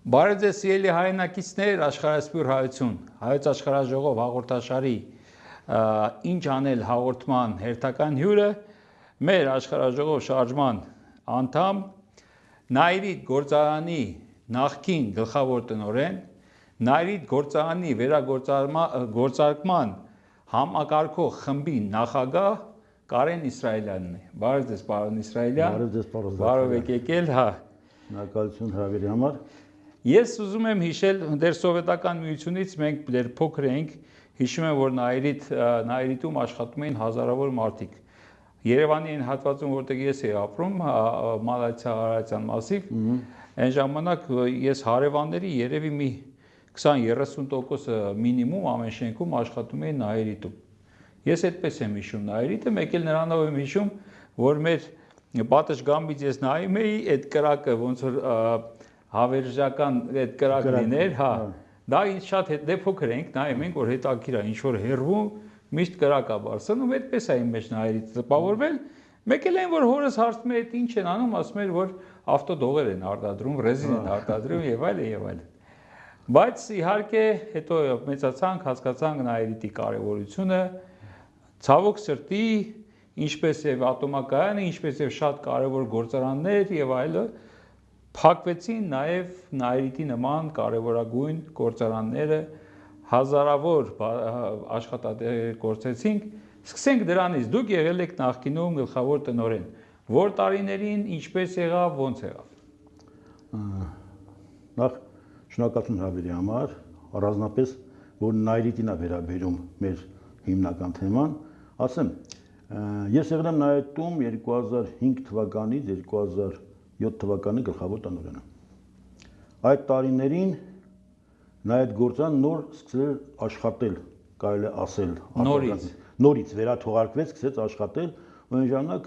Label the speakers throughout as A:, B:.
A: Բարև ձեզ սիրելի հայրենակիցներ, աշխարհասփյուր հայություն, հայոց աշխարհաժողով հաղորդաշարի ինչ անել հաղորդման հերթական հյուրը մեր աշխարհաժողով շարժման անդամ Նայիրիդ գործարանի նախկին գլխավոր տնօրեն, Նայիրիդ գործարանի վերագործարկման համակարգող խմբի նախագահ Կարեն Իսրայելյանն է։ Բարև ձեզ, պարոն Իսրայելյան։
B: Բարև ձեզ, պարոն Զաքարյան։
A: Բարև եք եկել, հա։
B: Շնորհակալություն հրավերի համար։
A: Ես ուզում եմ հիշել դեր սովետական միությունից մենք դեր փոքր էինք, հիշում եմ, որ Նայիրիդում աշխատում էին հազարավոր մարդիկ։ Երևանի այն հատվածում, որտեղ ես էի ապրում, Մալացիա-Արարատյան մասիվ, այն ժամանակ ես հարևանների երևի մի 20-30% մինիմում ամեն շենքում աշխատում էին Նայիրիդում։ Ես այդպես եմ հիշում Նայիրիդը, մեկ էլ նրանով եմ հիշում, որ մեր պատշգամբից ես նայում էի այդ կրակը ոնց որ հավերժական այդ կրակ լիներ, հա։ Դա ինձ շատ դե փոքր էինք, նայում ենք, որ հետաքրքիր է, ինչ որ հերվում միշտ կրակ է բարձրանում, այդպես է իմ մեջ Նայիրիդ տպավորվել։ Մեկ էլ այն որ հորս հարցնում է, ինչ են անում, ասում էր, որ ավտոդողեր են արտադրում, ռեզին են արտադրում եւ այլն եւ այլն։ Բայց իհարկե հետո մեծացանք, հասկացանք Նայիրիդի կարեւորությունը, ցավոք սրտի, ինչպես եւ ատոմակայանը, ինչպես եւ շատ կարեւոր գործարաններ եւ այլն փակվեցին նաև Նայիրիդի նման կարևորագույն գործարանները, հազարավոր աշխատատեղեր կորցրեցինք։ Սկսենք դրանից, դուք եղել եք նախկինում գլխավոր տնօրեն, որ տարիներին ինչպես եղավ, ոնց եղավ։
B: Նախ շնորհակալություն հրավերի համար, առանձնապես որ Նայիրիդին է վերաբերում մեր հիմնական թեման, ասեմ, ես եղել եմ Նայիրիդում 2005 թվականից 2007 թվականի գլխավոր տնօրենը։ Այդ տարիներին Նայիրիդ գործարանը նոր սկսել աշխատել, կարելի է ասել, նորից վերաթողարկվեց, սկսեց աշխատել, ու այն ժամանակ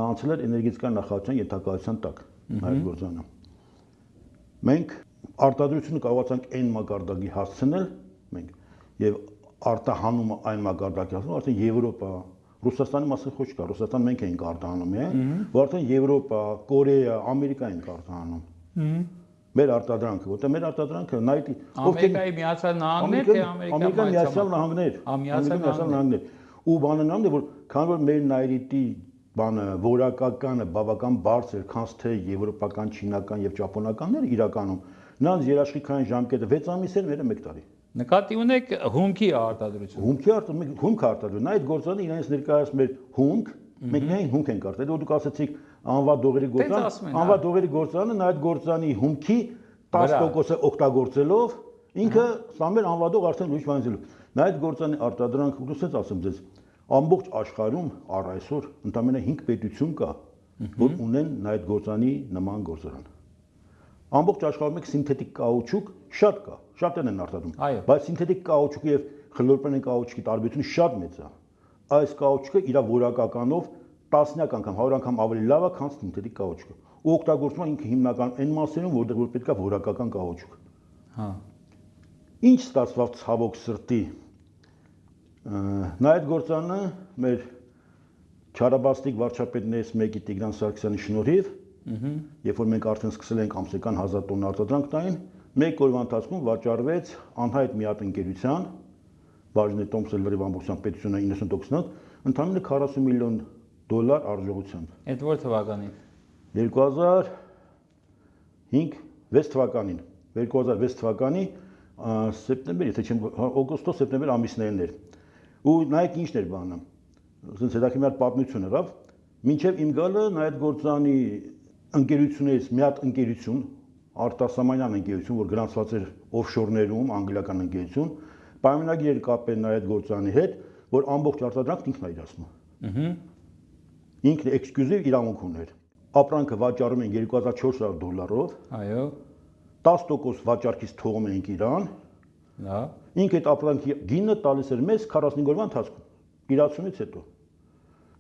B: անցել էր էներգետիկայի նախարարության ենթակայության տակ Նայիրիդ գործարանը։ Մենք արտադրությունը կարողացանք այն մակարդակի հասցնել, մենք եւ արտահանումը այն մակարդակի հասցնել, արդեն Եվրոպա, Ռուսաստանի մասին ոչ կա, Ռուսաստան մենք էինք արտահանում, որ արդեն Եվրոպա, Կորեա, Ամերիկա ենք արտահանում։ Մեր արտադրանքը, որտեղ մեր արտադրանքը Նայիրիդի
A: Ամերիկայի Միացյալ Նահանգներ թե
B: Ամերիկայի Միացյալ Նահանգներ, Միացյալ Նահանգներ։ Ու բանը նամն է, որ քանի որ մեր Նայիրիդի բանը որակականը բավական բարձր, քան թե եվրոպական, չինական եւ ճապոնականները իրականում, նրանց երաշխիքային ժամկետը 6 ամիս էր, մերը 1 տարի։
A: Նկատի ունեք հումքի արտադրություն։
B: Հումք արտադրություն, այդ գործարանը իրենց ներկայացնում էր հումք, մենք միայն հումք ենք արտադրել, որ դուք ասացիք անվա դողերի գործարանը, նա այդ գործարանի հումքի 10%-ը օգտագործելով ինքը ստանում էր անվա դող արդեն լույս վանձելով։ Նա այդ գործարանի արտադրանքը, դուք ասեմ ձեզ, ամբողջ աշխարհում առ այսօր ընդամենը 5 պետություն կա, որ ունեն նա այդ գործարանի նման գործարան։ Ամբողջ աշխարհում եք սինթետիկ կաուչուկ շատ կա, շատերն են արտադրում, բայց սինթետիկ կաուչուկի եւ խլորպենի կաուչուկի տարբերությունը շատ մեծ է։ Այս կաուչուկը իր որակականով տասնյակ անգամ, 100 անգամ ավելի լավ է, քան սինթետիկ կաուչուկը։ Ու օգտագործվում է ինքը հիմնական այն մասերում, որտեղ որ պետք է որակական կաուչուկ։ Հա։ Ինչ ստացվավ ցավոք սրտի։ Նա այդ գործարանը մեր Չարաբաստիկ վարչապետներից մեկի Տիգրան Սարգսյանի շնորհիվ, երբ որ մենք արդեն սկսել ենք ամսական 1000 տոննա արտադրանք տային, մեկ օրվա ընթացքում վաճառվեց անհայտ մի հատ ընկերության, Բաժնե Տոմսոն լրիվ ամբողջությամբ պետությունը 90%-ով, ընդամենը $40 միլիոն արժողությամբ։
A: Այդ որ թվականին։
B: 2005-6 թվականին։ 2006 թվականի սեպտեմբեր, եթե չեմ օգոստոս-սեպտեմբեր ամիսներն էր։ Ու նայեք ինչն էր բանը։ Ասենց հետաքրքիր մի հատ պատմություն եղավ, մինչև իմ գալը նա այդ գործարանի ընկերություններից մի հատ ընկերություն, արտասահմանյան ընկերություն, որ գրանցված էր օֆշորներում, անգլիական ընկերություն, պայմանագիր էր կապել նա այդ գործարանի հետ, որ ամբողջ արտադրանքն ինքն է իրացնում։ Ինքն էքսկլյուզիվ իրավունք ուներ։ Ապրանքը վաճառում են $2400։
A: Այո։
B: 10% վաճառքից թողում ենք իրան։
A: Լավ։
B: Ինքը այդ ապրանքի գինը տալիս էր մեզ 45 օրվա ընթացքում, իրացումից հետո։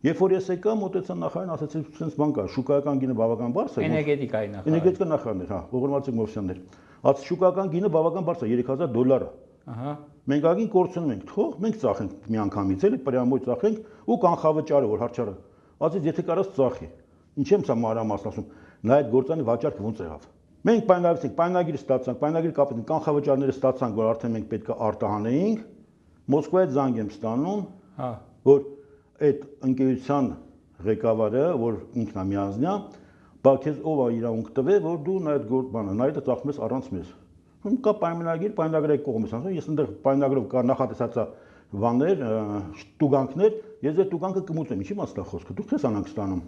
B: Երբ որ ես եկա, մոտեցա նախարարին, ասացի, «Սենց բան կա, շուկայական գինը բավական բարձր է»։
A: Էներգետիկայի նախարար։
B: Էներգետիկա նախարարն էր, հա, Ողորմածիկ Մովսյանն էր։ Ասացի, շուկայական գինը բավական բարձր է, $3000 է։
A: Ահա։
B: Մենք ագին կորցնում ենք, թող մենք ծախենք միանգամից, էլի պրյամոյ ծախենք ու կանխավճարը, որ հարճարը։ Ասեցի, եթե կարաս ծախի։ Ինչ եմ սա մանրամասն ասում, նա այդ գործանի վաճառքը ոնց եղավ։ Մենք պայմանագիր ստացանք, պայմանագիր կապեցինք, կանխավճարները ստացանք, որ արդեն մենք պետք է արտահանեինք։ Մոսկվայից զանգ եմ ստանում,
A: Հա։
B: որ այդ ընկերության ղեկավարը, որ ինքն է միանձնյա, բա քեզ ով է իրավունք տվել, որ դու նա այդ բանը, նա դա ծախում ես առանց մեզ։ Կա պայմանագիր, պայմանագրի կողմից ասում, ես այնտեղ պայմանագրով կա նախատեսած բաներ, տուգանքներ, ես այդ տուգանքը կմուծեմ, ինչի՞ մասն է խոսքը, դու քեզ անանք ստանում։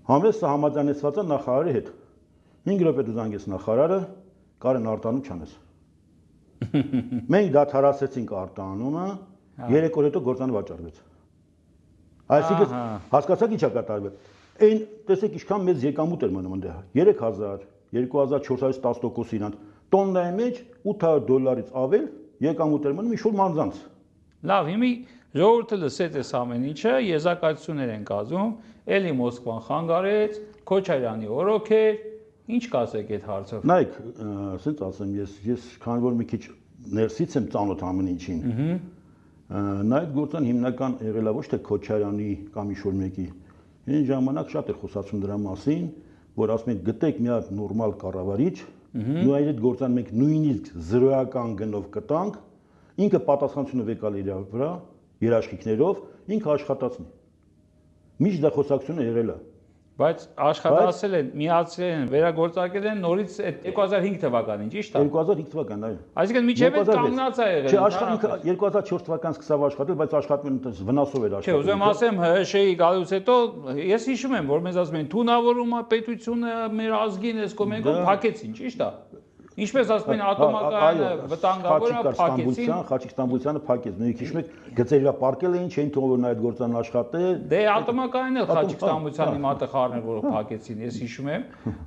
B: Համես սա համաձայնեցված է նախարարի հետ։ 5 րոպե դու զանգես նախարարը, կարեն արտանում չանես։ Մենք դադարեցինք արտանումը, 3 օր հետո գործանը վաճառվեց։ Այսինքն հասկացաք ինչ է կատարվել։ Այն տեսեք ինչքան մեծ եկամուտ էր մնում այնտեղ 3000, 2410% իրանց տոննայի մեջ $800 ավել եկամուտ էր մնում ինչ-որ մանձանց։
A: Լավ, հիմի ժողովուրդը լսեց այս ամեն ինչը, եզակացություններ են կազմում, էլի Մոսկվան խանգարեց, Քոչարյանի օրոքեր, ինչ կասեք այդ հարցով։
B: Նայեք, ասենց ասեմ, ես քանի որ մի քիչ ներսից եմ ծանոթ ամեն ինչին։ Նա այդ գործան հիմնական եղել է ոչ թե Քոչարյանի կամ ինչ-որ մեկի։ Այն ժամանակ շատ էր խոսացում դրա մասին, որ ասում են գտեք մի հատ նորմալ կառավարիչ, ու այդ գործան մենք նույնիսկ զրոյական գնով կտանք, ինքը պատասխանությունը վեկալ իր վրա, երաշխիքներով, ինքը աշխատացնի։ Միշտ դա խոսակցությունը եղել է։
A: Բայց աշխատացել են, միացել են, վերագործարկել են նորից այդ 2005 թվականին, ճիշտ է։
B: 2005 թվականին, այո։
A: Այսինքն միջև այդ կանգնած է եղել։
B: Չէ, աշխատանքը 2004 թվականից սկսավ աշխատել, բայց աշխատանքը վնասով էր աշխատել։
A: Չէ, ուզում ասեմ ՀՇ-ի գալուց հետո ես հիշում եմ, որ մեզ ասում են թունավորում է պետությունը մեր ազգին, էս կոմենկով փակեցին, ճիշտ է։ Ինչպես ասում են ատոմակայանը վտանգավոր է, փակեցին։
B: Խաչիկ Ստամբուլյանը փակեց։ Նույնիսկ հիշում եք, գծերը պարկել էին, չէին թողել նա այդ գործան աշխատել։
A: Դե ատոմակայանը Խաչիկ Ստամբուլյանի մատը խառներ, որ փակեցին, ես հիշում եմ,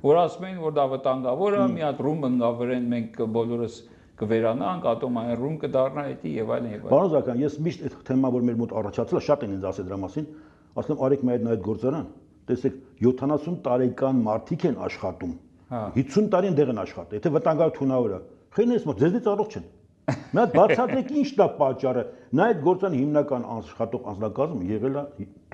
A: որ ասում էին, որ դա վտանգավոր է, մի հատ ռում ընկավրեն մենք բոլորս կվերանանք, ատոմային ռում կդառնա էդի եւ այլն եւ այլն։
B: Պարոն Զաքարյան, ես միշտ այդ թեման, որ մեր մոտ առաջացել է, շատ են ինձ ասել դրա մասին, ասում արեք մի այդ գործարան, տեսեք 70 տարեկան մարդիկ են աշխատում։ 50 տարի ընդեղ են աշխատել, եթե վտանգավոր թունավոր է։ Խեն ես մոտ ձեզնից առողջ են։ Մի հատ բացատրեք ի՞նչ դա պատճառը։ Նա այդ գործան հիմնական աշխատող անձնակազմը եղել է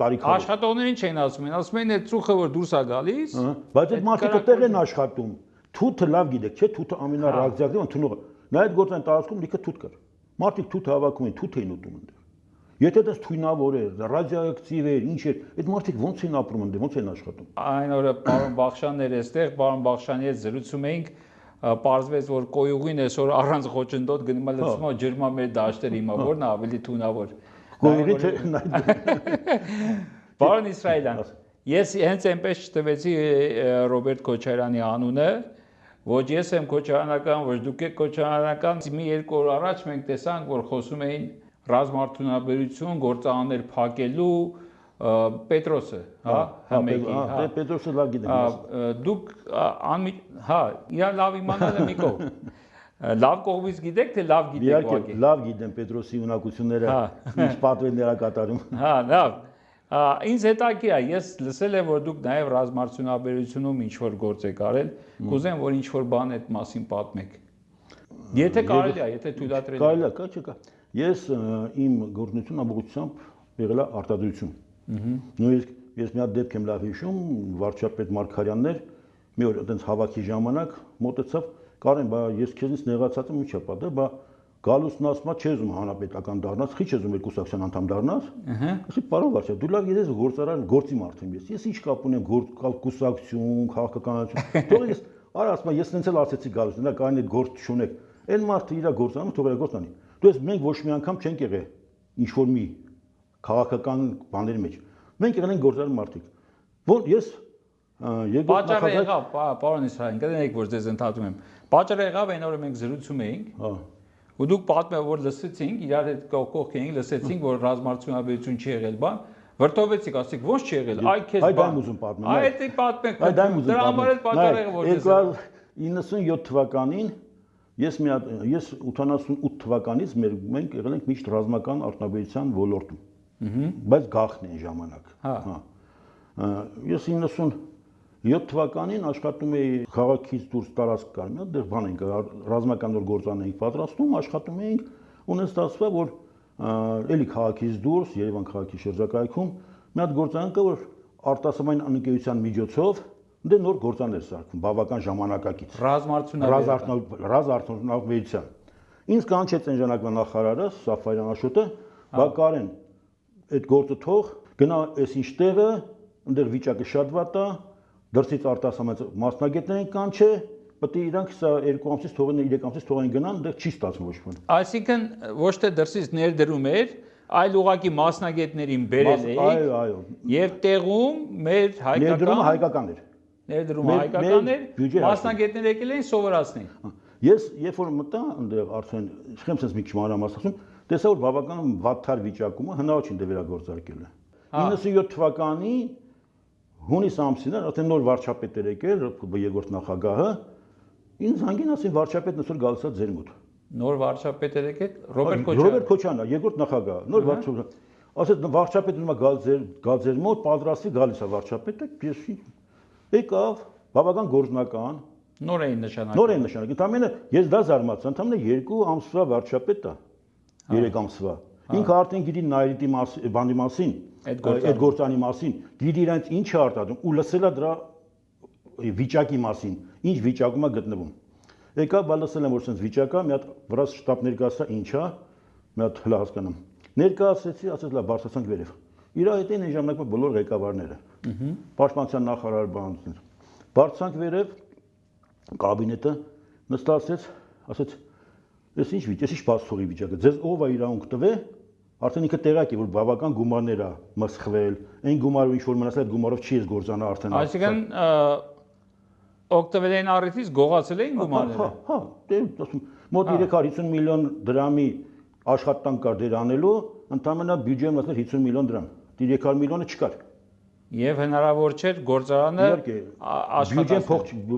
B: տարիքավոր։
A: Աշխատողներին չեն ասում են այդ ծուխը որ դուրս է գալիս։
B: Բայց այդ մարդիկ այդտեղ են աշխատում։ Թութը լավ գիտեք, չէ՞, թութը ամենառադիակտիվ թունողը։ Նա այդ գործան տարածքում լիքը թութ կար։ Մարդիկ թութ հավաքում են, թութ էին ուտում այնտեղ։ Եթե դա թույնավոր էր, ռադիոակտիվ էր, ինչ էր, այդ մարդիկ ո՞նց են ապրում այնտեղ, ո՞նց են աշխատում։
A: Այն օրը պարոն Բախշյանն էր այստեղ, պարոն Բախշյանի հետ զրուցում էինք, պարզվեց որ կոյուղին այսօր առանց խոչընդոտ գնում է լցում է ջրմա մեր դաշտեր հիմա, որն է ավելի թունավոր։
B: Կոյուղի թե
A: Պարոն Իսրայելյան, ես հենց այնպես չտվեցի Ռոբերտ Քոչարյանի անունը, ոչ ես եմ քոչարանական, ոչ դուք եք քոչարանական, մի երկու օր առաջ մենք տեսանք, որ խոսում էին ռազմարտունաբերություն, գործարաններ փակելու Պետրոսը, հա, համեկի, հա։
B: Պետրոսը լավ գիտեմ։
A: Դուք հա, իրար լավ իմանալը մի կողմ։ Լավ կողմից գիտեք, թե լավ գիտեք ուղղակի։
B: Իհարկե, լավ գիտեմ Պետրոսի ունակությունները, ինչ պատվերներ ա կատարում։
A: Հա, լավ։ Ինձ հետաքրքիր է, ես լսել եմ, որ դուք նաև ռազմարտունաբերությունում ինչ որ գործ եք արել, կուզեմ, որ ինչ որ բան այդ մասին պատմեք։ Եթե կարելի է, եթե թույլատրելի է։
B: Կարելի է, կա չկա։ Ես իմ գործունեությունը ամբողջությամբ եղել է արտադրություն։ Նույնիսկ ես մի հատ դեպք եմ լավ հիշում, վարչապետ Մարգարյանն էր, մի օր այդպես հավաքի ժամանակ մոտեցավ, Կարեն, բա ես քեզից նեղացած եմ, ի՞նչ է պատը, բա գալուսն ասում է, չես ուզում հանրապետական դառնաս, քիչ ես ուզում կուսակցության անդամ դառնաս։ Ասի, պարոն վարչապետ, դու լավ գիտես գործարան գործի մարդ եմ ես։ Ես ինչ կապ ունեմ կուսակցություն, քաղաքականություն։ Թող ես, արա ասում եմ, ես ինձ էլ ասեցի գալուս, նա կային այդ գործ չունեք։ Այն մարդը իր գործանում թող իր գործ անի։ Դու ես մենք ոչ մի անգամ չենք եղել ինչ որ մի քաղաքական բաների մեջ։ Մենք եղել ենք գործարար մարդիկ։ Որ ես
A: Պատճառը եղավ, պարոն Իսրայելյան, կներեք որ ձեզ ընդհատում եմ։ Պատճառը եղավ այն օրը մենք զրուցում էինք։ Ու դուք պատմել որ լսեցինք, իրար հետ կողք էինք, լսեցինք որ ռազմարտունաբերություն չի եղել բան, վրդովեցիք, ասիք ո՞նց չի եղել, այ քեզ բան։
B: Այդ եմ ուզում պատմել։
A: Այդ է պատմեք։ Դրա համար էլ պատճառը եղավ որ ձեզ
B: 97 թվականին ես 88 թվականից մենք եղել ենք միշտ ռազմական արտադրության ոլորտում։ Բայց գաղթն է ժամանակ։ Հա։ Ես 97 թվականին աշխատում էի քաղաքից դուրս տարածք կար, մի հատ դեռ բան ենք ռազմական նոր գործան էինք պատրաստում, աշխատում էինք, ունես ստացվա որ էլի քաղաքից դուրս Երևան քաղաքի շրջակայքում մի հատ գործարան կա որ արտասահմանային ընկերության միջոցով Դե նոր գործաններ սարքում, բավական ժամանակակից։ Ռազմարտունաբերության։ Ինձ կանչեց այն ժամանակվա նախարարը Սաֆարյան Աշոտը, բակարեն այդ գործը թող գնա այս ինչ տեղը, այնտեղ վիճակը շատ վատ է, դրսից արտասահմանից մասնագետներին կանչե, պետք է իրանք սա 2 ամսից թողեն 3 ամսից թողեն գնան, այնտեղ չի ստացվում ոչ ոք։
A: Այսինքն ոչ թե դրսից ներդրում էր, այլ ուղղակի մասնագետներին բերել էիք։
B: Այո։
A: Եւ տեղում մեր
B: հայկական էր։
A: Ներդրումը հայկական էր, մասնագետներ եկել էին սովորացնել։
B: Ես երբ որ մտա այնտեղ արդեն իշխեմ sense մի քիչ մանրամասնություն, տեսա որ բավական վատթար վիճակում է, հնարավոր չի դե վերագործարկել է։ 97 թվականի հունիս ամսին արդեն նոր վարչապետ էր եկել, երկրորդ նախագահը, ինձ հանգին ասին վարչապետն այսօր գալիս է ձեր մոտ։
A: Նոր վարչապետ էր եկել
B: Ռոբերտ Քոչյանը, երկրորդ նախագահը, նոր վարչապետ։ Ասեց վարչապետն ում է գալ ձեր մոտ, պատրաստի գալիս է վարչապետը, ես եկավ, բավական գործնական,
A: նոր էին նշանակել։
B: Ընդամենը ես դա զարմացա, ընդամենը 2 ամսվա վարչապետ է, 3 ամսվա։ Ինքը արդեն գիտի Նայիրիտի բանի մասին, այդ գործանի մասին, գիտի իրենց ինչ է արտադրում ու լսել է դրա վիճակի մասին, ինչ վիճակում է գտնվում։ Եկա, բա լսել եմ որ sense վիճակ է, մի հատ վրաց շտաբ ներկայացա, ինչ է, մի հատ հլա հասկանամ։ Ներկայացեցի, ասեց լավ, բարձրացանք վերև։ Իրա հետ այն ժամանակվա բոլոր ղեկավարները։ Պաշտպանության նախարար բաններ։ Բարձրանք վերև կաբինետը նստացեց, ասեց, «Ես ինչ բացթողի վիճակը, ձեզ ով է իրավունք տվե, արդեն ինքը տեղակ է, որ բավական գումարներ է մսխվել, այն գումարով ինչ որ մնացել, այդ գումարով չի ես գործանը արդեն»։
A: Այսինքն օգտվել էին առիթից, գողացել էին գումարները։
B: Հա, դե ասում, մոտ 350 միլիոն դրամի աշխատանք կար դեր անելու, ընդամենը բյուջեն մտներ 50 միլիոն դրամ, 300 միլիոնը չկար։
A: Եվ հնարավոր չէր գործարանը
B: աշխատել։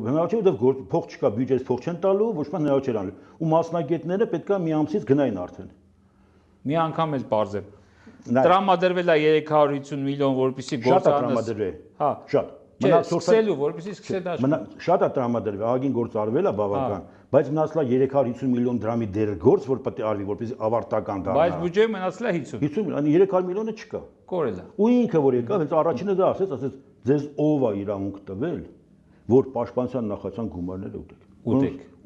B: Հնարավոր չէ, որտեղ փող չկա, բյուջեից փող չեն տալու, ոչ մի հնարավոր չէր անել։ Ու մասնագետները պետքա մի ամսից գնային արդեն։
A: Մի անգամ էլ բարձր։ Տրամադրվել է 350 միլիոն, որպեսզի գործարանը։
B: Հա, շատ։
A: Սկսելու, որպեսզի սկսե դա։
B: Շատ է տրամադրվել, ահագին գործ արվել է բավական, բայց մնացել է 350 միլիոն դրամի դեր գործ, որ պետք է արվի, որպեսզի ավարտական դառնա։
A: Բայց բյուջեը մնացել է 50։
B: 300 միլիոնը չկա։
A: Կորել է։
B: Ու ինքը որ եկավ, հենց առաջինը դա ասեց, ձեզ ով է իրավունք տվել, որ պաշտպանության նախարարության գումարները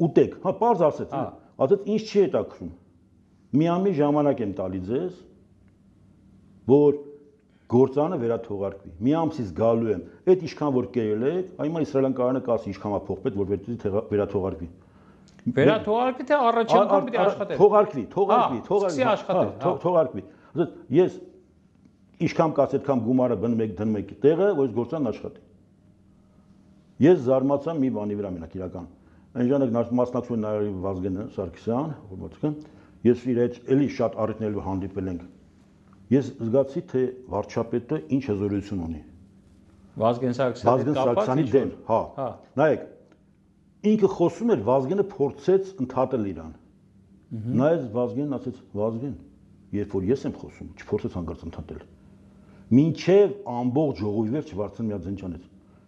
B: ուտեք։ Հա, պարզ ասեց։ Ասեց ինչ չի հետաքրում։ Մի ամի ժամանակ եմ տալի ձեզ, որ գործանը վերաթողարկվի։ Մի ամսից գալու եմ, այդ ինչքան որ կերել եք, այմա իսրայելյան կայանը կասի ինչքան է փող պետք, որ վերաթողարկվի։
A: Վերաթողարկվի թե առաջին անգամ պիտի աշխատել։
B: Թողարկվի։ Ասեց ես ինչքան կաց այդքան գումարը դնում եք տեղը, որ այս գործանն աշխատի։ Ես զարմացա մի բանի վրա մենակ իրական։ Այն ժամանակ մասնակցում էր նաև Վազգենը Սարգսյան, ես իր հետ էլի շատ առիթներով հանդիպել ենք։ Ես զգացի, թե վարչապետը ինչ հզորություն ունի։
A: Վազգեն
B: Սարգսյանի դեմ, հա։ Նայեք, ինքը խոսում էր, Վազգենը փորձեց ընդհատել իրան։ Նայեց Վազգենն, ասեց, Վազգեն, երբ որ ես եմ խոսում, չփորձեց հանկարծ ընդհատել։ Մինչև ամբողջ ժողովի վերջ վարձան մի հատ զենչանեց։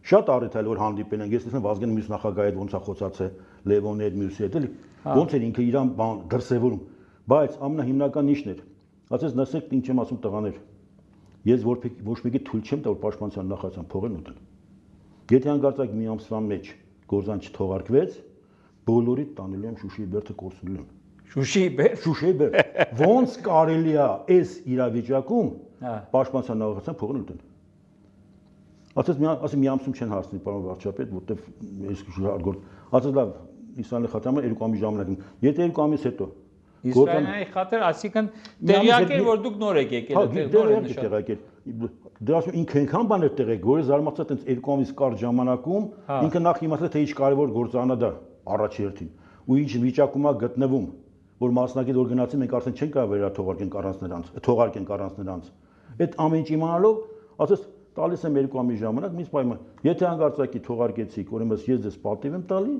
B: Շատ առիթ էր որ հանդիպել են, ես տեսնում Վազգենը մյուս նախագահի հետ ոնց է խոսացել, Լևոնի հետ, մյուսի հետ, էլի։ Ոնց էր ինքը իրան դրսևորում, բայց ամենահիմնական ինչն էր։ Ասես նստեք ինչ եմ ասում տղաներ։ Ես ոչ մեկի թույլ չեմ տա որ պաշտպանության նախարարության փողն ուտեն։ Եթե հանկարծակ մի ամսվա մեջ գործան չթողարկվեց, բոլորի տանելու եմ Շուշիի բերդը կորցնելու եմ։
A: Շուշիի բերդ։
B: Ոնց կարելի է այս իրավիճակում պաշտպանության նախարարության փողն ուտեն։ Ասես մի ամսում չեն հասնի պարոն վարչապետ, որտեվ այս գործ։ Ասես լավ, Իսրայելի խաթարը 2 ամիս ժամանակ։ Եթե 2 ամիս հետո
A: Իսրայելի խաթար, այսինքն տեղյակ էր որ դուք նոր եք եկել,
B: նոր եք եկել։ Դրա ասում ինքը այնքան բաներ տեղեկ, որ զարմացա տենց 2 ամիս կարճ ժամանակում ինքը նախ իմացել թե ինչ կարևոր գործանա դա առաջ երթին ու ինչ վիճակում է գտնվում, որ մասնակից որ գնացի մենք արդեն չենք կարող վերաթողարկենք առանց նրանց։ Այդ ամեն ինչ իմանալով, ասես տալիս եմ 2 ամիս ժամանակ, միս պայման։ Եթե հանկարծակի թողարկեցիք, ուրեմն ես ձեզ պատիվ եմ տալի։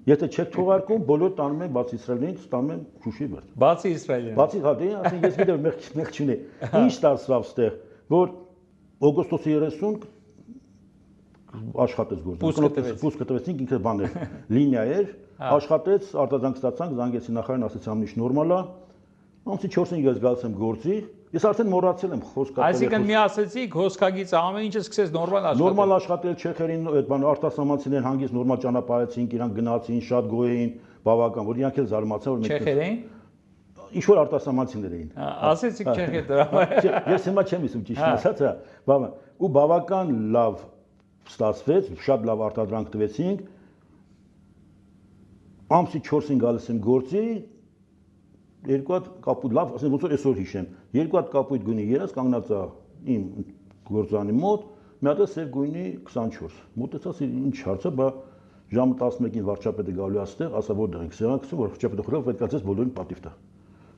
B: Եթե չեք թողարկում, բոլոր տանում են բացի Իսրայելից, տանում են Շուշիի բերդ։
A: Բացի Իսրայելից։
B: Բացի, հա, դե ասեն ես գիտեմ մեղք չունի։ Ինչ ստացավ ստեղ, որ օգոստոսի 30 աշխատեց գործը։ Պուսկը տվեցինք ինքը բաներ, լինիա էր, աշխատեց, արտադրանք ստացանք, զանգեցի նախարարին, ասեցի ամեն ինչ նորմալ է։ Ամսի 4-ին ես գալիս եմ գործի, Ես արդեն մոռացել եմ խոսքը։
A: Այսինքն մի ասեցիք, հոսքագիծը ամեն ինչը սկսեց նորմալ աշխատել։
B: Նորմալ աշխատել չեխերին, այդ բան արտասահմանցիներն հանգիստ նորմալ ճանապարհեցին, իրանք գնացին, շատ գոհ էին, բավական, որ իրանք էլ զարմացան, որ մենք
A: Չեխերեն։
B: ինչ որ արտասահմանցիներ էին։
A: Ասեցիք չեխեր դրա համար։
B: Ես հիմա չեմ իսում ճիշտ ասած, բավական ու բավական լավ ստացվեց, շատ լավ արտադրանք տվեցինք։ Ամսի 4-ին գալիս եմ գործի, երկու հատ կապույտ լավ, ասեմ ոնց որ այսօր հիշեմ, երկու հատ կապույտ գույնի երաս կանգնած է իմ գործանի մոտ, մի հատ է սև գույնի 24։ Մոտեցած ինչ հարց է, բա ժամը 11-ին վարչապետը գալու է այստեղ, ասա որտեղ ենք սեղան գցում, որ վարչապետը խորով պետք է ցես բոլորին պատիվ տա։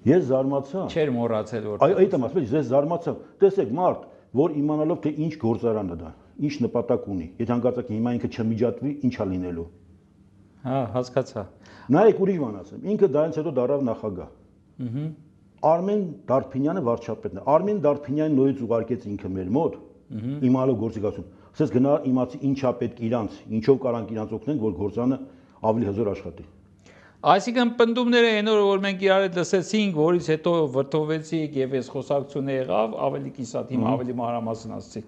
B: Ես զարմացա։
A: Չէր մոռացել որ։
B: Այո, այդ եմ ասում, ես զարմացա։ Տեսեք, մարդ, որ իմանալով թե ինչ գործարան է դա, ինչ նպատակ ունի, եթե հանկարծակի հիմա ինքը չմիջատվի, ինչա լինելու։
A: Հա, հասկացա։
B: Նայեք ուրիշ բան ասեմ, ինքը դրանից հետո դարավ նախագահ։ Արմեն Դարփինյանը վարչապետն է։ Արմեն Դարփինյանը նորից ուղարկեց ինքը մեր մոտ, իմանալով գործիքացում։ Ասես գնա իմացի ինչա պետք իրանց, ինչով կարանք իրանց օգնենք, որ գործանը ավելի հզոր աշխատի։
A: Այսինքն պնդումները այն օրը որ մենք իրար հետ լսեցինք, որից հետո վրթովեցիք եւ այս խոսակցությունը եղավ, ավելի կիսատ հիմա ավելի մանրամասն ասեցիք։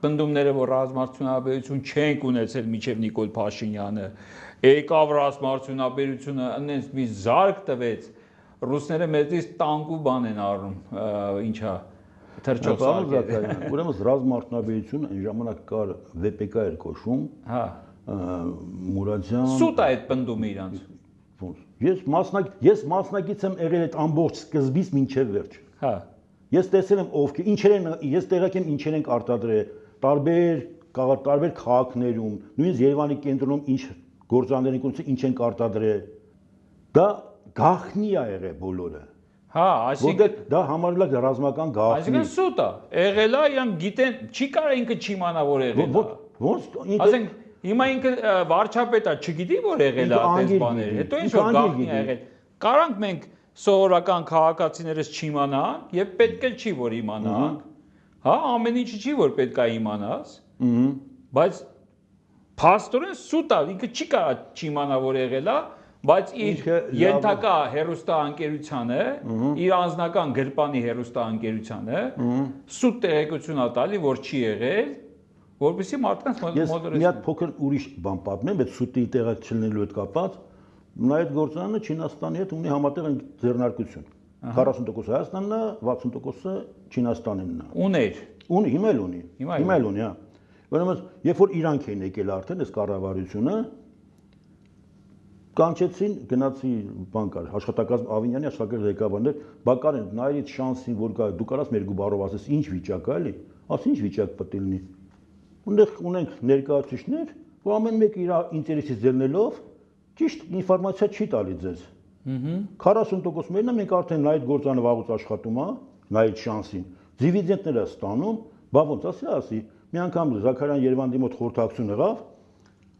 A: Պնդումները որ ռազմարտունաբերություն չենք ունեցել միջև Նիկոլ Փաշինյանը, եկավ ռազմարտունաբերությունը այնպես մի զարգ տվեց, ռուսները մեծից տանկու բան են առնում, ինչա թրջող զարգերը։
B: Ուրեմն ռազմարտունաբերությունը այն ժամանակ կար ՎՊԿ էր կոչվում։
A: Հա։
B: Մուրադյան։
A: Սուտ է այդ պնդումը իրանց։
B: Ես մասնակից եմ եղել այդ ամբողջ սկզբից մինչև վերջ։
A: Հա։
B: Ես տեսել եմ ովքեր, ինչեր են, ես տեղակ եմ ինչեր են արտադրել, տարբեր քաղաքներում, նույնիսկ Երևանի կենտրոնում ինչ գործարաններ են կունեցել, ինչ են արտադրել։ Դա գաղտնի է եղել բոլորը։
A: Հա, այսինքն
B: դա համարել է ռազմական գաղտնի։
A: Այսինքն սուտ է, եղել է, իրանք գիտեն, չի կարա ինքը չիմանա որ եղել է։
B: Ոնց
A: Ասենք հիմա ինքը վարչապետը չգիտի որ եղել է այդպես բաներ, հետո ինչ որ գաղտնի է եղել։ Կարանք մենք սովորական քաղաքացիներս չիմանանք եւ պետք էլ չի որ իմանանք։ Հա, ամեն ինչը չի որ պետք է իմանաս։ Բայց փաստորեն սուտ է, ինքը չի կարա չիմանա որ եղել է, բայց իր ենթակա հերոստաանկերությանը, իր անձնական գրպանի հերոստաանկերությանը սուտ տեղեկություն ա տալի որ չի եղել, որպեսզի մարդկանց մոդերացնի։
B: Մի հատ փոքր ուրիշ բան պատմեմ, այդ սուտի տեղակ չլինելու հետ կապված, նա այդ գործարանը Չինաստանի հետ ունի համատեղ ձեռնարկություն։ 40% Հայաստանն է, 60%-ը Չինաստանինն է։
A: Ուներ։
B: Ունի, հիմա էլ ունի։ Հիմա էլ ունի, հա։ Ուրեմն, երբ որ իրանք էին եկել արդեն այս կառավարությունը, կանչեցին, գնացի բան կար, աշխատակազմ Ավինյանի աշխատակազմի ղեկավարներ, բակարեն, նայրից շանսին, որ կա, դու կարաս մեր գուբարով ասես, ինչ վիճակ է, էլի։ Ասի, ինչ վիճակ պետք է լինի։ Ունդեղ ունենք ներկայացուցիչներ, որ ամեն մեկը իր ինտերեսից ձեռնելով ճիշտ ինֆորմացիա չի տալի ձեզ։ 40% մերն մենք արդեն այդ գործանը վաղուց աշխատում է, նայից շանսին։ Դիվիդենդները ստանում, բա ոնց ասի, մի անգամ Զաքարյան Երևանի մոտ խորհրդակցություն եղավ,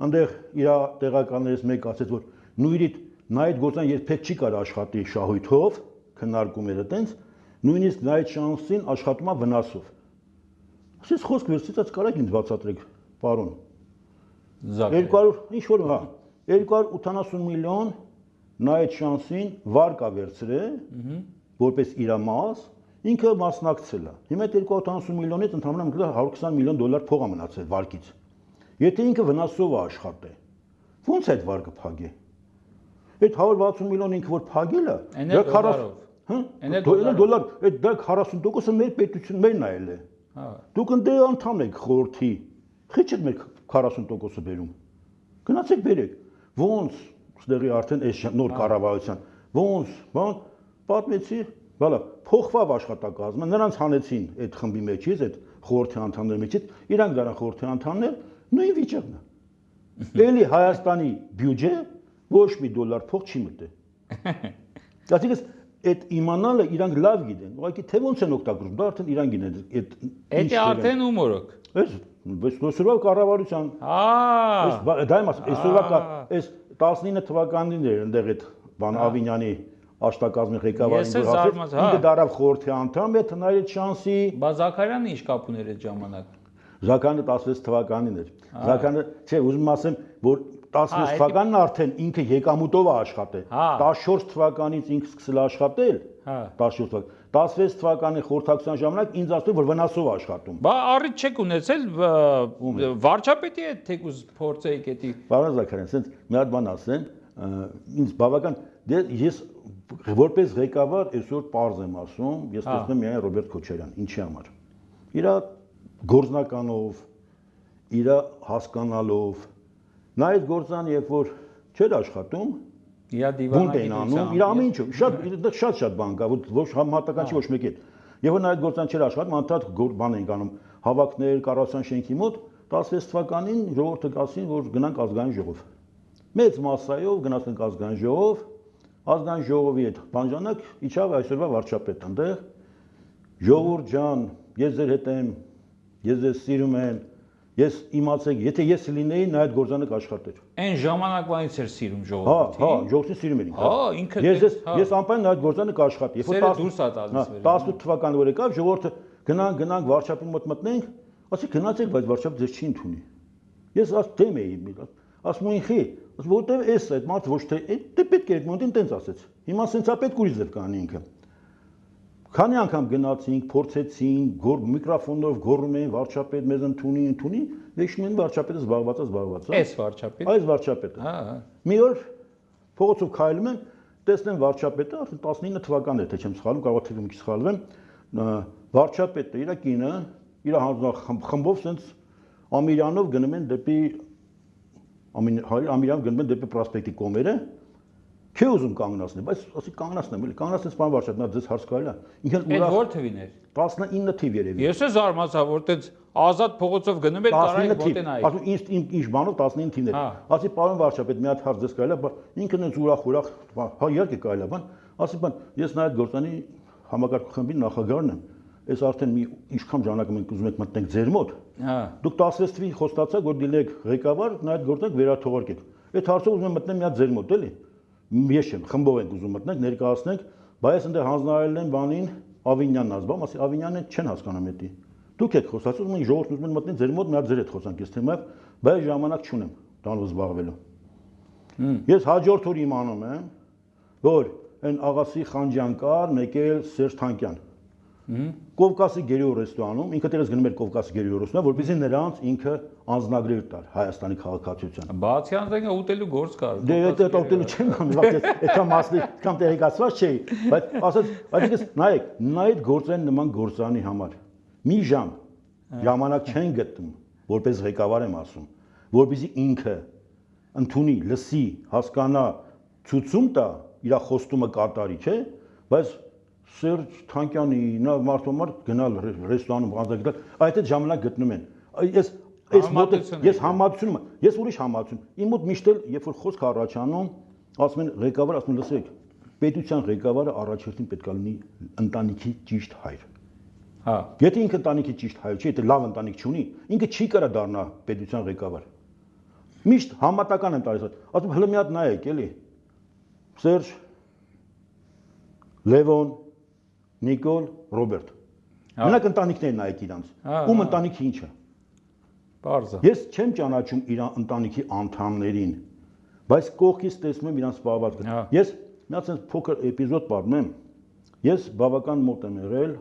B: այնտեղ իր տեղականներից մեկը ասեց, որ նույնիսկ նայից գործան երբեք չի կարող աշխատի շահույթով, քննարկում էր այտենց, նույնիսկ նայից շանսին աշխատում է վնասով։ Ասես խոսք վերցրած կարեք ինձ բացատրեք, պարոն։ 200, ինչ որ, հա, 280 միլիոն նայից շանսին վարկա վերցրել, որպես իր մաս, ինքը մասնակցել է։ Հիմա այդ 280 միլիոնից ընդհանրապես 120 միլիոն դոլար փող է մնացել վարկից։ Եթե ինքը վնասով է աշխատել, ո՞նց է այդ վարկը փագի։ Այդ 160 միլիոն ինքը որ փագել է, դա 40, հա, դոլար, այդ դա 40%-ը մեր պետությունն մերն է։ Հա։ Դուք ընդ անդամ եք խորհրդի։ Խիչ եք մեր 40%-ը բերում։ Գնացեք բերեք։ Ոնց, ստեղի արդեն այս նոր կառավարության, ոնց, բան, պատմեցի, բալա, փոխվավ աշխատակազմը, նրանց հանեցին այդ խմբի մեջից, այդ խորհրդի անդամների մեջից, իրանք դարան խորհրդի անդամներ, նույն վիճակն է։ Էլի Հայաստանի բյուջե ոչ մի դոլար փող չի մտել։ Այսինքն այդ իմանալը իրանք լավ գիտեն, ուղղակի թե ոնց են օգտագործում, դա արդեն իրանք գիտեն այդ։
A: Էդի արդեն ու մորոք։
B: Այս այսօրվա կառավարության։ Դա եմ ասում, այսօրվա այս 19 թվականին էր այնտեղ այդ բան Ավինյանի աշխատակազմի ղեկավարին որ ասեց, ինքը դարավ խորհրդի անդամ, այդ հնարից շանսի։
A: Բա Զաքարյանը ինչ կապ ուներ այդ ժամանակ։
B: Զաքարյանը 16 թվականին էր։ Զաքարյանը, չէ, ուզում ասեմ, որ 16 թվականն արդեն ինքը եկամուտով է աշխատել։ 14 թվականից ինքը սկսել է աշխատել։ 14 թվական 16 թվականի խորհրդակցության ժամանակ ինձ ասում որ վնասով է աշխատում։
A: Բա առիթ չեք ունեցել վարչապետի հետ թեկուզ փորձեիք էդի։
B: Պարոն Զաքարյան, ասենց մի հատ բան ասեն, ինձ բավական ես որպես ղեկավար այսօր պարզ եմ ասում, ես տեսնում եմ միայն Ռոբերտ Քոչարյան, ինչի համար։ Իր գործնականով, իր հասկանալով, նա այդ գործան երբ որ չէր աշխատում,
A: իր դիվանագիտությամբ,
B: իր ամեն ինչը, շատ բան կա, ոչ համատական չի ոչ մեկ հետ։ Երբ որ նա այդ գործան չէր աշխատում, անդադ բան էին անում, հավաքներ, կառավարության շենքի մոտ 16 թվականին ժողովուրդը ասին, որ գնանք ազգային ժողով։ Մեծ մասսայով գնացինք ազգային ժողով, ազգային ժողովի հետ բանջանակ իջավ այսօրվա վարչապետ այնտեղ։ Ժողովուրդ ջան, ես ձեր հետ եմ, ես ձեզ սիրում եմ, ես իմացեք, եթե ես լինեի, նա այդ գործանը կաշխատեր։
A: Այն ժամանակվանից էր սիրում ժողովրդին։
B: Հա, ժողովրդին սիրում էր ինքը։
A: Ինքը
B: ես անպայն նա այդ գործանը կաշխատի։
A: Սերը դուրս է տալիս վեր։
B: 18 թվականը որ եկավ, ժողովուրդը գնանք վարչապետի մոտ մտնենք, ասի գնացեք, բայց վարչապետը ձեզ չի ընդունի։ Ես դեմ էի, ասում եմ ինքի, որտեվ էս այդ մարդը ոչ թե դե պետք է այդ մոնտին տենց ասեց։ Հիմա սենցա պետք ուրիշ ձև կանի ինքը։ Քանի անգամ գնացինք, փորձեցինք, միկրոֆոնով գոռում էին վարչապետ մեզ ընդունի, վերջում են վարչապետը զբաղված է։
A: Այս վարչապետը։
B: Այս վարչապետը։ Հա։ Մի օր փողոցով քայլում եմ, տեսնեմ վարչապետը, արդեն 19 թվականն է, թե չեմ սխալվում, կարող է մի քիչ սխալվեմ, վարչապետը, իր կինը, իր խմբով սենց Ամիրյանով գնում են դեպի Ամիրյան գնում են դեպի Պրոսպեկտի կողմերը, չի ուզում կանգնացնել, բայց ասի կանգնացնեմ, էլի կանգնացնես պարոն վարչապետ, նա ձեզ հարց կարելի է։ Ինքն ուրախ։
A: Այդ ո՞ր թվին էր։
B: 19 թիվ երևի։
A: Ես է զարմացա, որ այդպես ազատ փողոցով գնում եք կարային մոտենայի։
B: Ասում ինչ բանով 19 թիվն էր։ Ասի պարոն վարչապետ, մի հատ հարց ձեզ կարելի է, ինքն ինձ ուրախ, հա իհարկե կարելի է, բան, ասի բան, ես նա այդ գործանի համակարգ խմբի նախագահն եմ։ Այս արդեն մի ինչքան ժամանակ մենք ուզում ենք մտնենք ձեր մոտ։ Դուք 16 թվի խոստացաք, որ դիլեք ղեկավար, նա այդ գործը վերաթողարկեք։ Այդ հարցը ուզում եմ մտնեմ մի հատ ձեր մոտ, էլի։ Ես չեմ, խմբով ենք ուզում մտնենք, ներկայացնենք, բայց այնտեղ հանձնարարել են բանին Ավինյանն ազգամ, ասի Ավինյանն չեն հասկանում էդի։ Դուք եք խոսացում, մենք ժողովուրդն ուզում են մտնեն ձեր մոտ, մի հատ ձեր հետ խոսանք այս թեմայով, բայց ժամանակ չունեմ դրանով զբաղվելու։ Ես հաջորդ օր իմանում եմ, որ այն Աղասի Խանջյան կար, մեկ էլ Սերժ Թանկյան։ Կովկասի գերիո ռեստորանում, ինքը դերս գնում էր Կովկասի գերիո ռեստորան, որպեսզի նրանց ինքը անձնագրեր տար Հայաստանի քաղաքացիության։
A: Բացի անձնագրերը ուտելու գործ կար։
B: Դե դա ուտելու չեմ անում, այդքան մասնի, կամ տեղեկացված չէի, բայց ասած, այսինքն նայեք, նա այդ գործային նման գործանի համար մի ժամանակ չեն գտնում, որպես ղեկավար եմ ասում, որպեսզի ինքը ընդունի, լսի, հասկանա, ցույցում տա, իր խոստումը կատարի, չէ՞, բայց Սերժ Թանկյանի նա մարդոմար գնալ ռեստորանում անձնագրել, այդ ժամանակ գտնում են։ Ես համացում եմ, ես ուրիշ համացում։ Իմ մոտ միշտ էլ երբ որ խոսք առաջանում, ասում են ղեկավար, ասում են լսեք, պետության ղեկավարը առաջերտին պետք է լինի ընտանիքի ճիշտ հայր։
A: Հա։
B: Եթե ինքը ընտանիքի ճիշտ հայր չի, եթե լավ ընտանիք չունի, ինքը չի կարա դառնա պետության ղեկավար։ Միշտ համատական եմ տալիս, ասում հələ մի հատ նայեք, էլի։ Սերժ, Լևոն, Նիկոլ, Ռոբերտ։ Մենակ ընտանիքներն նայեք իրանց։ Ում ընտանիքը ինչ է։
A: Պարզ է։
B: Ես չեմ ճանաչում իր ընտանիքի անդամներին, բայց կողքից տեսնում եմ իրանց զբաղված։ Ես մի հատ այնպես փոքր էպիզոդ պատմեմ։ Ես բավական մոտ եմ եղել,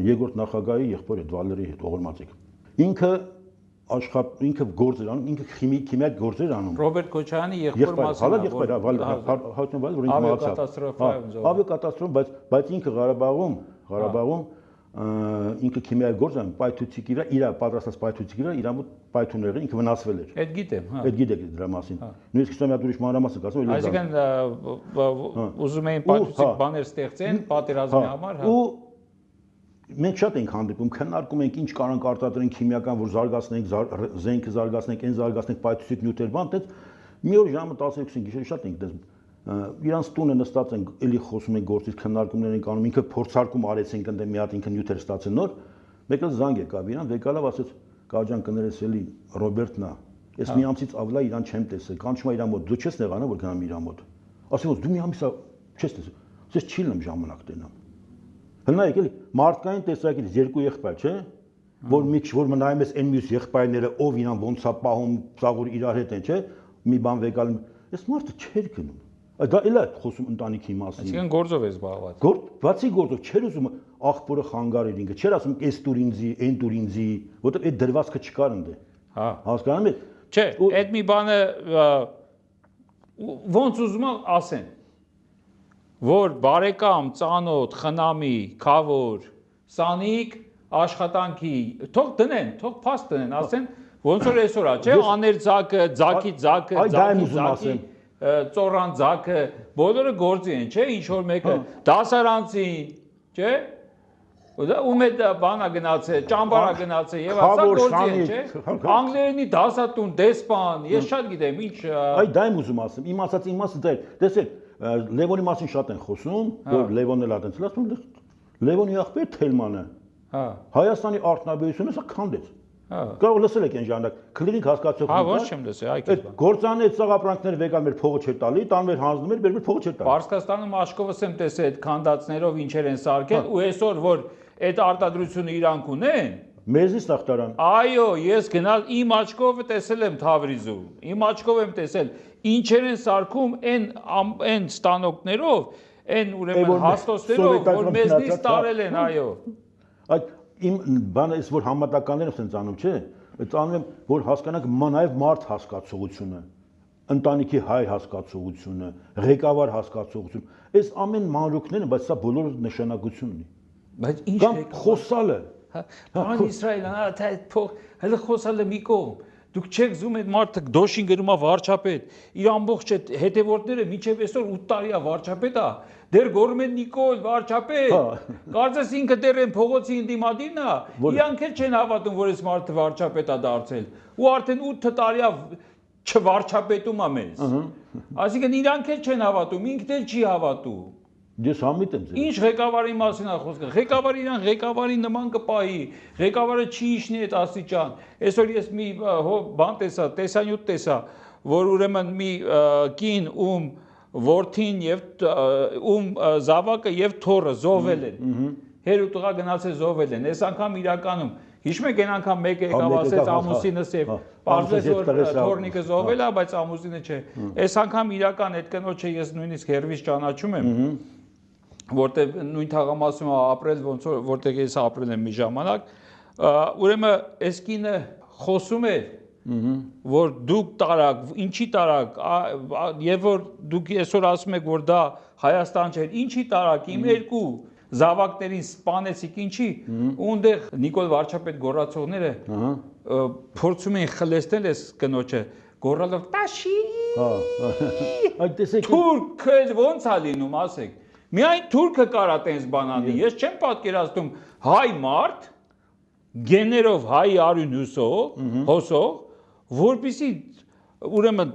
B: երկրորդ նախագահի եղբորը Վալերի հետ ողորմածիկ։ Ինքը գործ էր անում, ինքը քիմիակ գործ էր անում։
A: Ռոբերտ Քոչարյանի եղբոր մասին։
B: Ավիակատաստրոֆա, բայց ինքը Ղարաբաղում ինքը քիմիայի գործ անում, պայթուցիկի վրա, իր պատրաստած պայթուցիկի վրա, իր մոտ պայթուն եղել, ինքը վնասվել էր։
A: Այդ գիտեմ, հա։
B: Այդ գիտեք դրա մասին։ Նույնիսկ մի հատ ուրիշ մանրամասն կասեմ,
A: այսինքն ուզում էին պայթուցիկ բաներ ստեղծեն պատերազմի համար, հա։
B: Ու մենք շատ ենք հանդիպում, քննարկում ենք ինչ կարանք արտադրենք քիմիական, որ զարգացնենք, զենքը զարգացնենք, այն զարգացնենք, պայթուցիկ նյութեր, բան, տենց մի օր ժամը 12-ին գիշեր շատ ենք դες իրանց տունը նստած ենք, էլի խոսում ենք գործից, քննարկումներ ենք անում, ինքը փորձարկում արեցինք ընդ մի հատ ինքը նյութեր ստացել նոր, մեկը զանգ եկավ իրան, եկալավ ասեց, «Կարաջան կներես էլի Ռոբերտն է, ես մի ամսից ավելա իրան չեմ տեսել, կանչում է իր մոտ, դու չես նեղանա, որ գնամ իր մոտ»։ Ասում եմ, «Դու մի ամսա չես տեսել»։ Ես չի լինեմ ժամանակ տենամ։ Հնայեք էլի մարդկային տեսակետից երկու եղբայր, չէ՞, որ մի քիչ որ նայում ես այն մյուս եղբայրները, ով իրան ոնց է պահում, ծաղուր իրար հետ են, չէ՞, մի բան վեկալ, այս մարդը չէր գնում։ Դա էլ է խոսում ընտանիքի մասին։
A: Այսինքն գործով է զբաղված։
B: Բացի գործով չէր ուզում աղբորը խանգարել ինքը, չէր ասում էս տուր ինձի, այն տուր ինձի, որտեղ այդ դրվածքը չկար ընդ։
A: Հա։
B: Հասկանում եք։
A: Չէ, այդ մի բանը ոնց ուզում ասեն, որ բարեկամ, ծանոթ, խնամի, խավոր, սանիկ աշխատանքի, թող դնեն, թող փաստ դնեն, ասեն, ոնց որ այսօր է, չէ, աներ ձակը, ձակի ձակը, ձակի ծորան ձակը, բոլորը գործի են, չէ, ինչ որ մեկը դասարանցին, չէ, ում է բանա գնացել, ճամբարա գնացել եւ ասա գործի են, չէ, անգլերենի դասատուն, դեսպան, ես շատ գիտեմ, ինչ
B: այ դա եմ ուզում ասեմ, իմ ասած իմաստը դա է, տեսեք, Լևոնի մասին շատ են խոսում, որ Լևոնն էլ ատենց, ասում Լևոնի աղբեր Թելմանը, Հայաստանի արտոնաբերությունը սա քանդեց։ Կարող լսել եք այն ժամանակ, քլինիկ հասկացող։
A: Հա, ոչ չեմ լսել, այ
B: այդ գործանի այդ ծաղապրանքները վեկան մեր փողը չէր տալի, տանվեր հանձնում էր, մեր փողը չէր տալի։
A: Պարսկաստանում աշկովս եմ տեսել այդ քանդածներով ինչեր են սարքել ու այսօր որ այդ արտադրությունը իրանք ունեն,
B: մեզից տախտարան։
A: Այո, ես գնալ իմ աչքով տեսել եմ Թավրիզում, իմ աչքով եմ տեսել ինչեր են սարքում այն ստանոկներով, այն ուրեմն հաստոցներով, որ մեզնից տարել են, այո։
B: Այդ իմ բանը էս որ համատականները ասեն անում, չէ՞, այդ անում եմ որ հասկանանք նաև մարդ հասկացողությունը, ընտանիքի հայ հասկացողությունը, ղեկավար հասկացողությունը, այս ամեն մանրուքներն, բայց սա բոլորը նշանակություն ունի։
A: Բայց ինչ
B: կամ խոսալը,
A: բան Իսրայելն, թե փող, հələ խոսալը մի կողմ։ Դուք չեք զում այդ մարդը դոշին գրում է վարչապետ, իր ամբողջ այդ հետևորդները մինչև այսօր 8 տարի է վարչապետ է, դեր գոռում են Նիկոլ վարչապետ, կարծես ինքը դեռ են փողոցի ընդդիմադիրն է, իրանք էլ չեն հավատում, որ այս մարդը վարչապետ է դարձել, ու արդեն 8 տարի է չվարչապետում է մեզ, այսինքն իրանք էլ չեն հավատում, ինքն էլ չի հավատում։
B: Ես համիտ եմ ձեզ։
A: Ինչ ղեկավարի մասին է խոսքը։ Ղեկավարը իրան ղեկավարի նման կպահի։ Ղեկավարը չի իջնի այդ աստիճան։ Այսօր ես մի բան տեսա, տեսանյութ տեսա, որ ուրեմն մի կին որդին եւ զավակը եւ թոռը զոհվել են։ Հեր ու տղա գնացել զոհվել են։ Այս անգամ իրականում հիշում եք այն անգամ մեկը եկավ ասեց ամուսինս եւ պարզվեց որ թորնիկը զոհվել է, բայց ամուսինը չէ։ Այս անգամ իրական այդ կնոջը ես նույնիսկ հերվից ճանաչում եմ, որտեղ նույն թաղամասում ապրել ոնց որ որտեղ ես ապրել եմ մի ժամանակ, ուրեմն այս կինը խոսում էր, որ դուք տարակ, ինչի տարակ, եւ որ դուք այսօր ասում եք որ դա Հայաստան չէ, ինչի տարակ, իմ երկու զավակներին սպանեցիք ինչի, ու այնտեղ Նիկոլ վարչապետ գոռացողները փորձում էին խլեցնել այս կնոջը, գոռալով տաշի։
B: Այդ տեսեք
A: թուրքը ոնց է լինում, ասեք։ Միայն թուրքը կարա տենց բան անի։ Ես չեմ պատկերացնում հայ մարդ գեներով հայ արյուն հոսող, որպեսի ուրեմն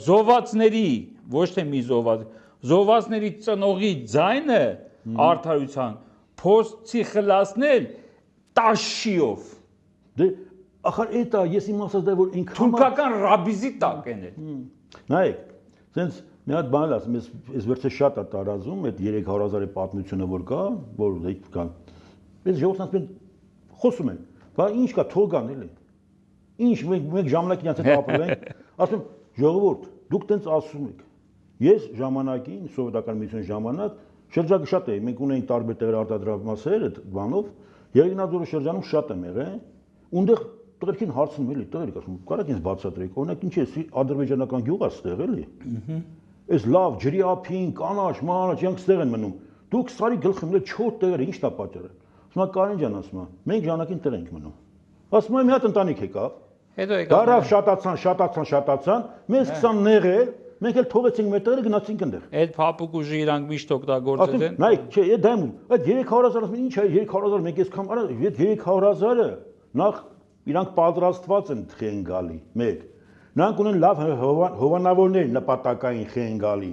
A: զոհվածների, ոչ թե մի զոհվածների ծնողի ձայնը արդարության փորձի խլացնել տաշիով։
B: Դե ախր էտա ես իմ ասած դա որ ինքան
A: թուրքական ռաբիզի տակ են։
B: Նայեք, sense մի հատ բան ասեմ, ես վերջը շատ է տարածում այդ 300,000-ի պատմությունը որ կա, որ դեք կան։ Biz ժողովուրդն խոսում են, բա ինչ կա թող կան էլի։ Ինչ մենք ժամանակին անց ապրել ենք, ասում ժողովուրդ, դուք տենց ասում եք։ Ես ժամանակին սովետական միության ժամանակ շրջակը շատ է, մենք ունենք տարբեր տեղեր արտադրամասեր այդ բանով, Երևանազորի շրջանում շատ եմ եղել, ունդեղ տղերքին հարցնում էլի, տղերք ասում, կարեք ինձ բացատրեք, օրինակ ինչ է, ադրբեջանական գյուղ է ստեղ էլի։ Այս լավ ջրի ափին, կանաչ, մանաչ, իրանք ստեղ են մնում։ Դուք սարի գլխի մել 4 տեղերը, ինչն է պատճառը։ Ասում է Կարեն ջան, ասում է, մենք ժամանակին տեղ ենք մնում։ Ասում է մի հատ ընտանիք եկավ։
A: Հետո եկավ։
B: Դարավ շատացան, մեզ սկսան նեղել, մենք էլ թողեցինք մեր տեղերը գնացինք այնտեղ։
A: Այդ փափուկ ուժը իրանք միշտ օգտագործել են։
B: Նայեք, չէ, դա եմ, այդ 300,000 ասում ինչ է 300,000 մենք այսքան արա, այդ 300,000-ը նախ իրանք պատրաստված են խեն գալի, մեկ։ Նրանք ունեն լավ հովանավորներ նպատակային խեն գալի։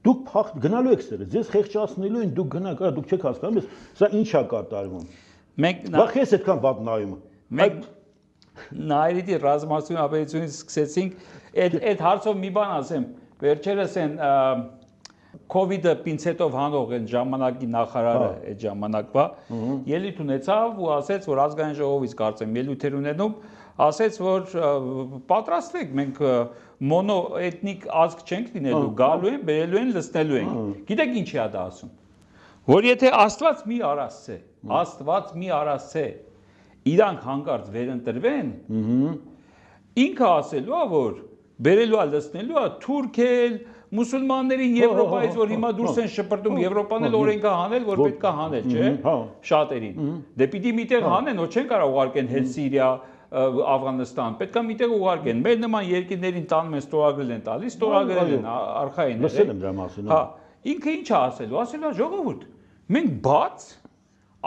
B: Դուք փախտ գնալու եք ստերը, ձեզ խեղճացնելու են, դուք գնաք, արա դուք չեք հասկանում, սա ինչ է կատարվում։
A: Մենք
B: Բախ ես այդքան վատ նայում։
A: Մենք նայրիդի ռազմածություն ապերությունից սկսեցինք այդ հարցով մի բան ասեմ, վերջերս են COVID-ը պինցետով հանող են ժամանակի նախարարը այդ ժամանակվա ելույթ ունեցավ ու ասեց, որ ազգային ժողովից կարծեմ ելույթեր ունենում, ասեց, որ պատրաստվեք մենք մոնոէթնիկ ազգ չենք լինելու, գալու են, բերելու են, լցնելու են։ Գիտեք ինչի է դա ասում։ Որ եթե Աստված մի արասցե, իրանք հանկարծ վերընտրվեն, ինքը ասելու է, որ բերելու է, լցնելու է, թուրքել, մուսուլմաններին Եվրոպայից, որ հիմա դուրս են շպրտում, Եվրոպան էլ օրենքա հանել, որ պետք է հանել, չէ՞, շատերին։ Դե պիտի միտեղ հանեն, որ չեն կարող ուղարկեն հենց Սիրիա, Աֆղանստան, պետք է միտեղ ուղարկեն։ Մեր նման երկրներին տանում են, ստորագրել են տալիս, ստորագրել են արխային։
B: Լսել եմ դրա մասին։
A: Հա, ինքը ինչ է ասելու, ասելու է ժողովուրդ, մենք բաց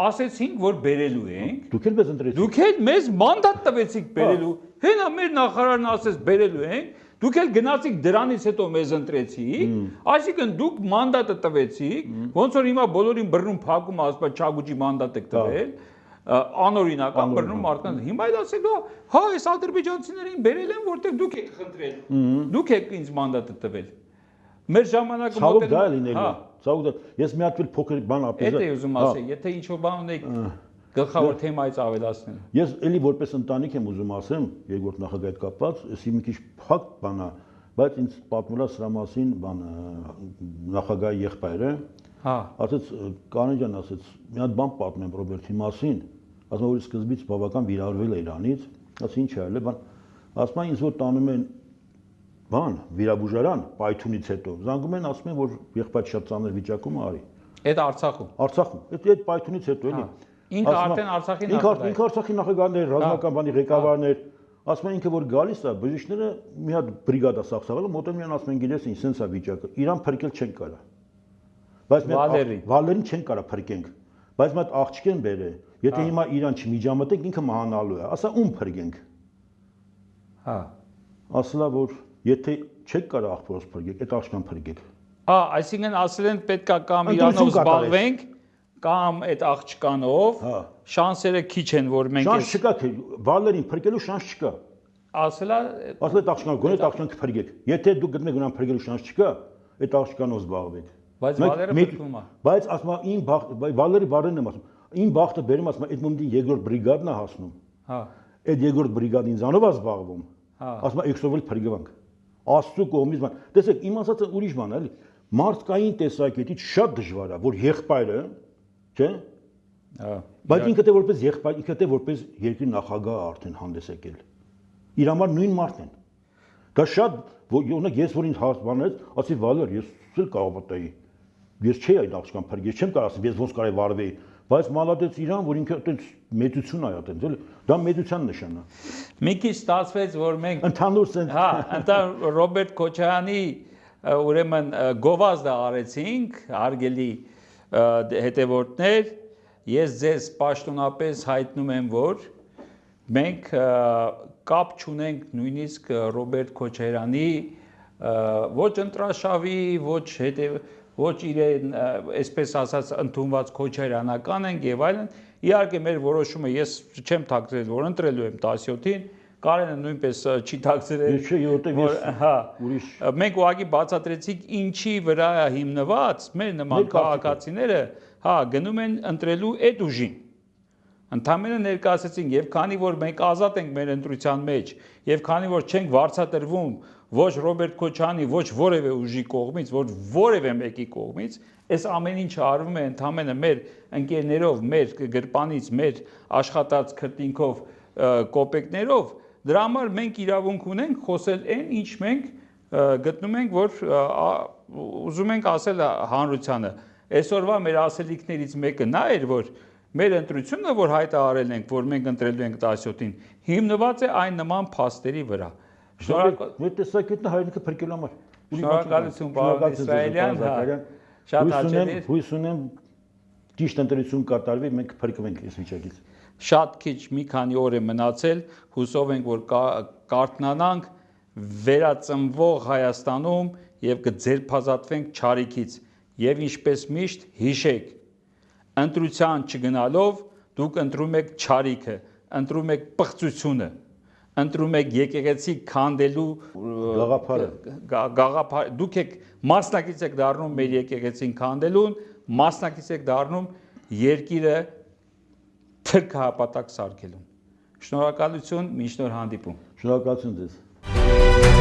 A: ասեցինք, որ բերելու ենք։
B: Դուք էլ մեզ ընտրեցիք։
A: Դուք էլ մեզ մանդատ տվեցիք բերելու։ Հենա մեր նախարարն ասեց բերելու ենք, դուք էլ գնացիք դրանից հետո մեզ ընտրեցիք, այսինքն դուք մանդատը տվեցիք, ոնց որ հիմա բոլորին բռնում փակում ասում Չագուջի մանդատ եք տվել, անօրինական բռնում մարդկանց։ Հիմա էլ ասելու, հա, այս ադրբեջանցիներին բերել են, որտեղ դուք եք խնդրել։ Դուք եք ինձ մանդատը տվել։ Մեր ժամանակը
B: մոտել։ Դա է լինելու։ Ցավոք դա։ Ես մի հատ էլ փոքր բան ապեզ։
A: Էդ է ուզում ասել, եթե ինչ-որ բան ունեք գլխավոր թեմայից ավելացնել։
B: Ես էլի որպես ընտանիք եմ ուզում ասեմ, երկրորդ նախագահի հետ կապված, էսի մի քիչ փակ բան է, բայց ինձ պատմել է սրա մասին բան նախագահի եղբայրը։
A: Հա։
B: Ասեց Կանեն ջան, ասեց, մի հատ բան պատմեմ Ռոբերտի մասին, ասում որ սկզբից բավական վիրավորվել է իրանից, ասի ինչ է այլ բան, ասում ինձ որ տանում են բան, վիրաբուժարան, պայթունից հետո, զանգում են, ասում են, որ եղբայրը շատ ծանր վիճակում է, արի։
A: Այդ Արցախում։
B: Արցախում։ Այդ պայթունից հետո էլի։
A: Ինքը արդեն Արցախի նախագահ է։
B: Ինքը Արցախի նախագահն էր, ռազմական բանի ղեկավարն էր։ Ասում են ինքը որ գալիս է, բժիշկները մի հատ բրիգադա սախսաղել, մոտենում են ասում են գիտես ինչ սենց է վիճակը։ Իրան փրկել չեն կարա։ Բայց մենք Վալերին չեն կարա փրկենք։ Բայց մի հատ աղջիկ են բերել։ Եթե հիմա Իրան չմիջամտենք, ինքը մահանալու է։ Ասա ում փրկենք։
A: Հա։
B: Ասլա որ եթե չեք կարա աղբորս փրկեք, այդ աղջկան փրկեք։
A: Հա, այսինքն ասել են պետքա կամ Իրանով զբաղվենք, կամ այդ աղջկանով, շանսերը քիչ են, որ մենք
B: շանս չկա, Վալերին փրկելու շանս չկա։
A: Ասելա
B: այդ աղջկանով գոնե այդ աղջկան կփրկեք։ Եթե դուք գտնեք նրան փրկելու շանս չկա, այդ աղջկանով զբաղվեք։
A: Բայց Վալերը փրկվում է։
B: Բայց ասում եմ իմ բախտ, Վալերի բառերն եմ ասում։ Իմ բախտը բերում ասում այդ մոմենտին երկրորդ բրիգադն է հասնում։
A: Հա։
B: Այդ երկրորդ բրիգադն ինձանով է զբաղվում։
A: Հա։
B: Ասում եմ էքսովել փրկվանք։ Աստծո կողմից բան։ Տեսեք, իմ ասածը ուրիշ բան է, էլի։ Մարդկային տեսակետից շատ դժվար է, որ եղբայրը, չէ՞։
A: Հա։
B: Բայց ինքը թե որպես եղբայր, ինքը թե որպես երկրի նախագահ արդեն հանդես եկել։ Իր համար նույն մարդն են։ Դա շատ, օրինակ ես որ ինձ հարցանեց, ասի Վալեր, ես էլ կարող պատայի։ Ես չէի այդ աղջկան փրկել, ես չեմ կարող ասեմ, ես ոնց կարի վարվեի, բայց մալադեց իրան, որ ինքը այտենց մեծություն ա այտենց, էլի, դա մեծության նշան է։
A: Մի քիչ ստացվեց, որ մենք
B: ընդհանուր սենց,
A: հա, ընդհանուր Ռոբերտ Քոչարյանի ուրեմն գովազդը արեցինք, հարգելի հետևորդներ, ես ձեզ պաշտոնապես հայտնում եմ, որ մենք կապ չունենք նույնիսկ Ռոբերտ Քոչարյանի ոչ ընտրաշավի, ոչ իրեն, այսպես ասած, ընդունված քոչարյանական ենք եւ այլն։ Իհարկե մեր որոշումը ես չեմ թաքցրել, որ ընտրելու եմ 17-ին, Կարենը նույնպես չի թաքցրել։
B: Չէ, որտեղ ես
A: հա,
B: ուրիշ
A: մենք ուղղակի բացատրեցինք ինչի վրա է հիմնված մեր նման քաղաքացիները, հա, գնում են ընտրելու այդ ուժին։ Ընդհանրապես ներկայացեցինք եւ քանի որ մենք ազատ ենք մեր ընտրության մեջ եւ քանի որ չենք վարձատրվում ոչ Ռոբերտ Քոչարյանի, ոչ որևէ ուժի կողմից, ոչ որևէ մեկի կողմից, այս ամեն ինչը արվում է ընդհանրապես մեր ընկերներով, մեր գրպանից, մեր աշխատած քրտինքով, կոպեկներով, դրա համար մենք իրավունք ունենք խոսել այն, ինչ մենք գտնում ենք, որ ուզում ենք ասել հանրությանը։ Այսօրվա մեր ասելիքներից մեկը նա էր, որ մեր ընտրությունը, որ հայտարարել ենք, որ մենք ընտրելու ենք 17-ին, հիմնված է այն նման փաստերի վրա։
B: Մեր տեսակետն հայրենիքը փրկելու համար։
A: Շնորհակալություն, պարոն Իսրայելյան, շատ հաճելի։
B: Հույս ունեմ ճիշտ ընտրություն կատարվի, մենք փրկվենք այս վիճակից։
A: Շատ քիչ մի քանի օր է մնացել, հուսով ենք, որ կարթնանանք վերածնվող Հայաստանում եւ կձերբազատվենք չարիքից։ Եվ ինչպես միշտ հիշեք, ընտրության չգնալով դուք ընտրում եք չարիքը, ընտրում եք պղծությունը, ընտրում եք եկեղեցի քանդելու գաղափարը, դուք եք մասնակից եք դառնում մեր եկեղեցին քանդելուն, մասնակից եք դառնում երկիրը թրքահապատակ սարքելուն։ Շնորհակալություն, մինչ նոր հանդիպում։
B: Շնորհակալություն ձեզ։